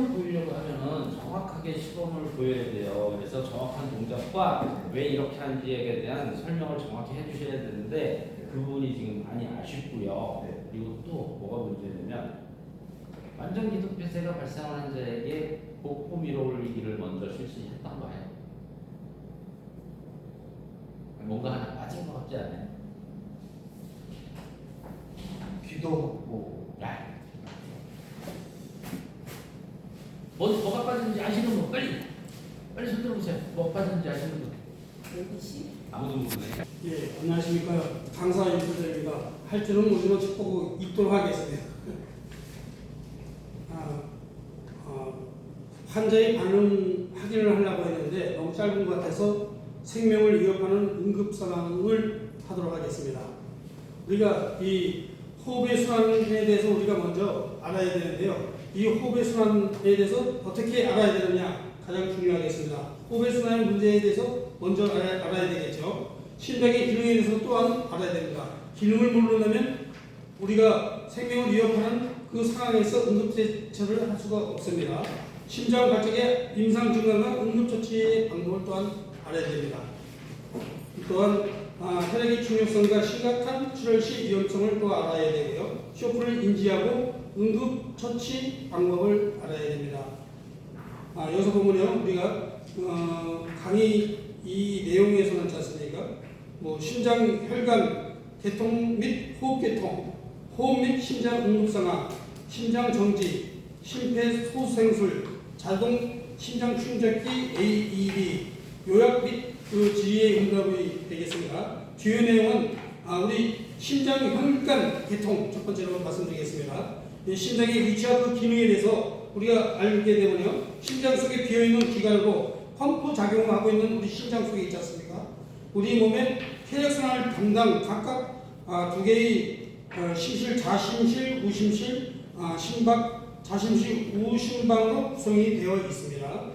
시범을 보이려고 하면은 정확하게 시범을 보여야 돼요. 그래서 정확한 동작과 왜 이렇게 하는지에 대한 설명을 정확히 해주셔야 되는데 그 부분이 지금 많이 아쉽고요. 그리고 또 뭐가 문제냐면 완전 기독 폐쇄가 발생한 자에게 복부 밀어 올리기를 먼저 실시했던 거예요. 뭔가 하나 빠진 것 같지 않아요? 기도 야, 뭐가 빠졌는지 아시는 분 빨리 손 들어보세요. 뭐가 빠졌는지 아시는 분? 아무도 모르네. 예, 안녕하십니까. 강사 윤수정입니다. 할 줄은 모르지만 짚고 있도록 하겠습니다. 환자의 반응 확인을 하려고 했는데 너무 짧은 것 같아서 생명을 위협하는 응급 상황을 하도록 하겠습니다. 우리가 이 호흡의 순환에 대해서 우리가 먼저 알아야 되는데요. 이 호흡의 순환에 대해서 어떻게 알아야 되느냐 가장 중요하겠습니다. 호흡의 순환 문제에 대해서 먼저 알아야 되겠죠. 심장의 기능에 대해서 또한 알아야 됩니다. 기능을 모르려면 우리가 생명을 위협하는 그 상황에서 응급대처를 할 수가 없습니다. 심장 발작의 임상 증상과 응급처치의 방법을 또한 알아야 됩니다. 또한 혈액의 중요성과 심각한 출혈 시 위험성을 또 알아야 되고요. 쇼크를 인지하고 응급처치 방법을 알아야 됩니다. 여기서 보면요, 우리가 강의 이 내용에서는 있지 않습니까? 심장 혈관 개통 및 호흡 개통, 호흡 및 심장 응급 상황, 심장 정지, 심폐소생술, 자동 심장 충격기 AED, 요약 및 그 지휘의 응답이 되겠습니다. 주요 내용은 우리 심장 혈관 개통 첫 번째로 말씀드리겠습니다. 심장의 위치와 그 기능에 대해서 우리가 알게 되면요, 심장 속에 비어있는 기관으로 펌프 작용을 하고 있는 우리 심장 속에 있지 않습니까? 우리 몸에 혈액순환을 담당 각각 두 개의 심실, 자심실, 우심실, 심박, 자심실, 우심방으로 구성이 되어 있습니다.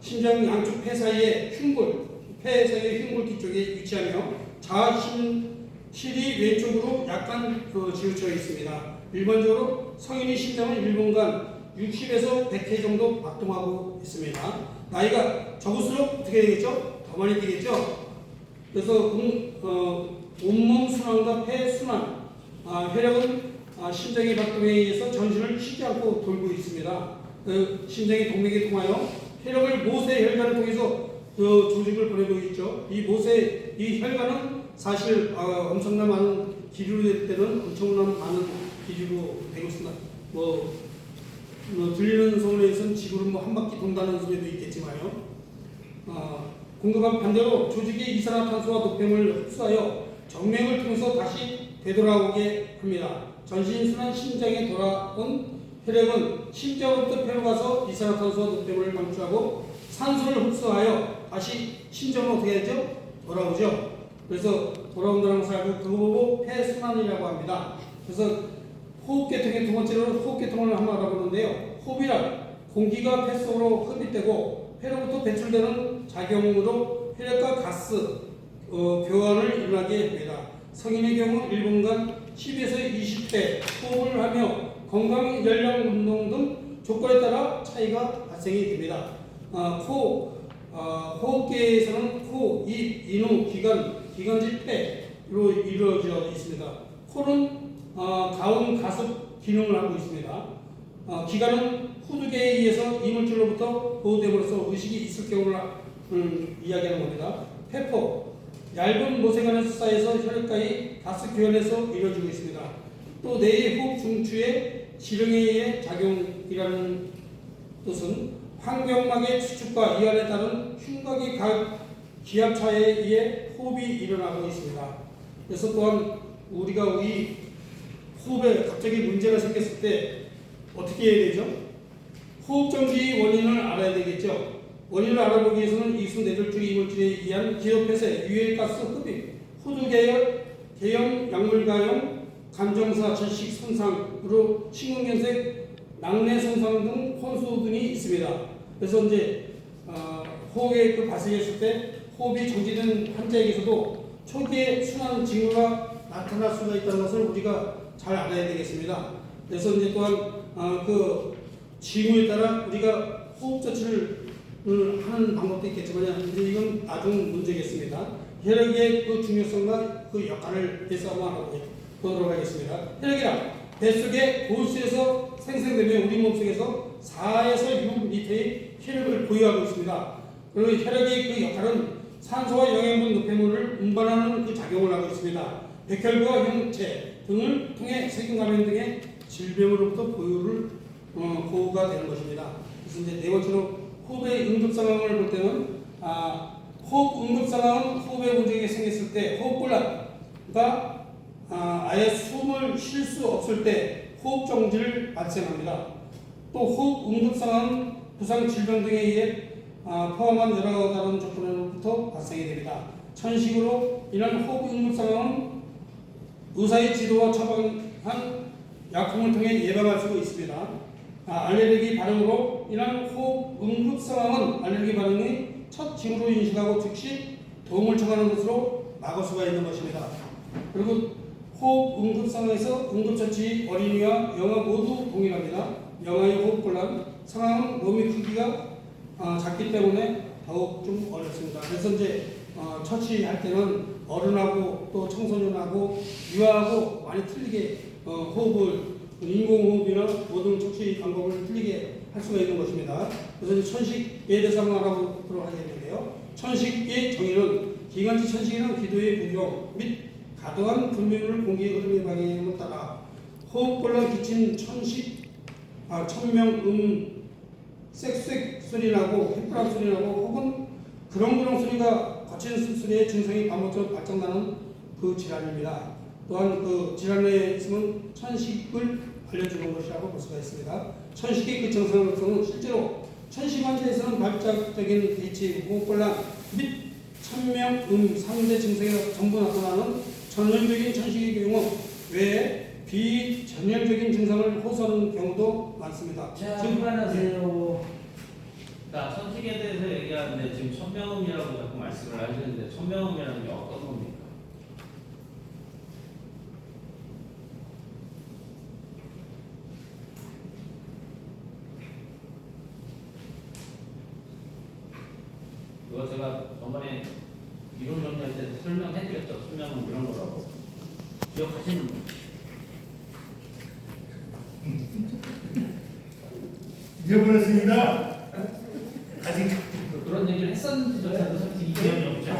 심장 양쪽 폐 사이에 흉골, 폐 사이의 흉골 뒤쪽에 위치하며 자심실이 왼쪽으로 약간 지우쳐 있습니다. 일반적으로 성인의 심장은 1분간 60에서 100회 정도 박동하고 있습니다. 나이가 적을수록 어떻게 되겠죠? 더 많이 되겠죠? 그래서 온몸 순환과 폐 순환, 혈액은 심장의 박동에 의해서 전신을 쉬지 않고 돌고 있습니다. 심장이 동맥에 통하여 혈액을 모세 혈관을 통해서 조직을 보내고 있죠. 이 모세, 이 혈관은 사실 엄청난 많은 기류로 될 때는 엄청난 많은 기류로 되고 있습니다. 들리는 소리에서는 지구를 한 바퀴 돈다는 소리도 있겠지만요. 공급한 반대로 조직이 이산화탄소와 노폐물을 흡수하여 정맥을 통해서 다시 되돌아오게 합니다. 전신순환 심장에 돌아온 혈액은 심장으로부터 폐로 가서 이산화탄소와 노폐물을 방출하고 산소를 흡수하여 다시 심장으로 어떻게 되죠? 돌아오죠. 그래서 돌아온다는 것을 알고 그거 보고 폐순환이라고 합니다. 그래서 호흡계통의 두 번째로 호흡계통을 한번 알아보는데요. 호흡이란 공기가 폐 속으로 흡입되고 폐로부터 배출되는 작용으로 혈액과 가스 교환을 일어나게 합니다. 성인의 경우 1분간 10에서 20회 호흡을 하며 건강, 연령, 운동 등 조건에 따라 차이가 발생이 됩니다. 호흡계에서는 코, 입, 인후, 기관지, 폐로 이루어져 있습니다. 코는 가운 가습 기능을 하고 있습니다. 기관은 후두개에 의해서 이물질로부터 보호됨으로써 의식이 있을 경우를 이야기하는 겁니다. 폐포, 얇은 모세관에서 쌓여서 혈액과의 가스 교환에서 이루어지고 있습니다. 또 뇌의 호흡 중추의 지령에 의해 작용이라는 뜻은 환경막의 수축과 이완에 따른 흉곽의 기압차에 의해 호흡이 일어나고 있습니다. 그래서 또한 우리가 이 호흡에 갑자기 문제가 생겼을 때 어떻게 해야 되죠? 호흡정지의 원인을 알아야 되겠죠. 원인을 알아보기 위해서는 이순 내졸중 이물질에 의한 기도폐쇄, 유해가스 흡입, 후두개열, 개염, 약물가염, 감정사, 질식 손상으로 심근경색, 낙내 손상 등 혼수 등이 있습니다. 그래서 이제 호흡에 발생했을 때 호흡이 정지된 환자에게서도 초기에 순환 징후가 나타날 수가 있다는 것을 우리가 잘 알아야 되겠습니다. 그래서 이제 또한 징후에 따라 우리가 호흡 조치를 하는 방법도 있겠지만 이제 이건 나중 문제겠습니다. 혈액의 그 중요성과 그 역할을 해서 한번 보도록 하겠습니다. 혈액이란 뱃속의 골수에서 생성되며 우리 몸속에서 4에서 6리터의 혈액을 보유하고 있습니다. 그리고 혈액의 그 역할은 산소와 영양분 노폐물을 운반하는 그 작용을 하고 있습니다. 백혈구와 형체 등을 통해 세균 감염 등의 질병으로부터 보호가 되는 것입니다. 그래서 이제 네 번째로 호흡의 응급 상황을 볼 때는 호흡 응급 상황은 호흡에 문제가 생겼을 때 호흡곤란과 아예 숨을 쉴 수 없을 때 호흡 정지를 발생합니다. 또 호흡 응급 상황은 부상 질병 등에 의해 포함한 여러 다른 조건으로부터 발생이 됩니다. 천식으로 인한 호흡 응급 상황은 의사의 지도와 처방한 약품을 통해 예방할 수 있습니다. 알레르기 반응으로 인한 호흡 응급 상황은 알레르기 반응이 첫 징후로 인식하고 즉시 도움을 청하는 것으로 막을 수가 있는 것입니다. 그리고 호흡 응급 상황에서 응급처치 어린이와 영아 모두 동일합니다. 영아의 호흡곤란 상황은 몸의 크기가 작기 때문에 더욱 좀 어렵습니다. 그래서 이제 처치할 때는 어른하고 또 청소년하고 유아하고 많이 틀리게 호흡을 인공호흡이나 모든 처치 방법을 틀리게 할 수가 있는 것입니다. 그래서 천식에 대해서 한번 알아보도록 하겠는데요. 천식의 정의는 기관지 천식이란 기도의 부종 및 과도한 분비물 공기의 흐름의 방향에 따라 호흡곤란 기침 천식 천명 쌕쌕 소리 나고 휘파람 소리 나고 혹은 그렁그렁 소리가 거친 숨소리의 증상이 반복적으로 발작나는 그 질환입니다. 또한 그 질환에 있으면 천식을 알려주는 것이라고 볼 수가 있습니다. 천식의 그 증상으로서는 실제로 천식 환자에서는 발작적인 대치, 호흡곤란 및 천명, 3대 증상이 전부 나타나는 전형적인 천식의 경우 외에 비전형적인 증상을 호소하는 경우도 많습니다. 자, 그만하세요. 자, 천식에 대해서 얘기하는데 지금 천명음이라고 자꾸 말씀을 하시는데 천명음이라는 게 어떤 겁니까? 이거 제가 저번에 이론 정리할 때 설명해드렸죠. 천명음 이런 거라고. 기억하시는 분? 잊어버렸습니다. 아직 그런 얘기를 했었는지 저도 솔직히 기억이 없죠.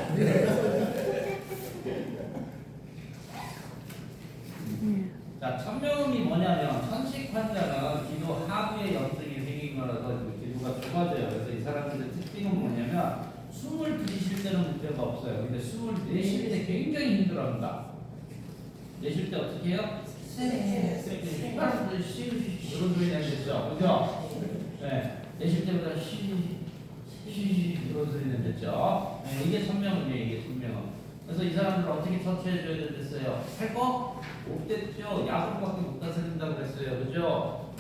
자, 천명음이 뭐냐면 천식 환자는 기도 하부에 염증이 생긴 거라서 기도가 좁아져요. 그래서 이 사람들의 특징은 뭐냐면 숨을 들이쉴 때는 문제가 없어요. 근데 숨을 내쉴 때 굉장히 힘들어합니다. 내쉴 때 어떻게 해요? 휘파람 소리 쉬 이런 소리 내겠죠. 그죠? 네. 내쉴 때보다 쉬 이런 소리 내겠죠. 네. 이게 천명음이에요. 이게 천명음. 그래서 이 사람들 어떻게 처치해줘야 됐어요? 할 거? 없댔죠. 약으로밖에 못 다스린다고 그랬어요. 그죠?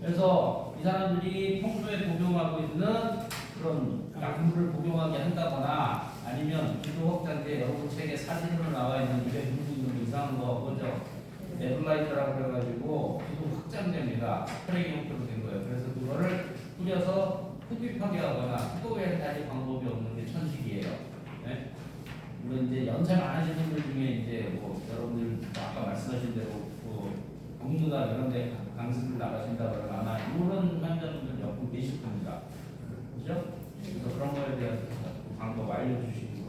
그래서 이 사람들이 평소에 복용하고 있는 그런 약물을 복용하게 한다거나 아니면 기도 확장제 여러분 책에 사진으로 나와 있는 입에 물고 있는 이상한 거 그죠? 네블라이저라고 그래가지고 기도 확장제입니다. 혈액이 형태로 된 거예요. 그래서 그거를 뿌려서 흡입하게 하거나 흡도에 달릴 방법이 없는 게 천식이에요. 네? 물론 이제 연세 많으신 분들 중에 이제 뭐 여러분들 아까 말씀하신 대로 뭐 공무나 이런 데 강습을 나가신다 그러면 아마 이런 환자분들 몇분 계실 겁니다. 그죠? 그래서 그런 거에 대한 방법 알려주시고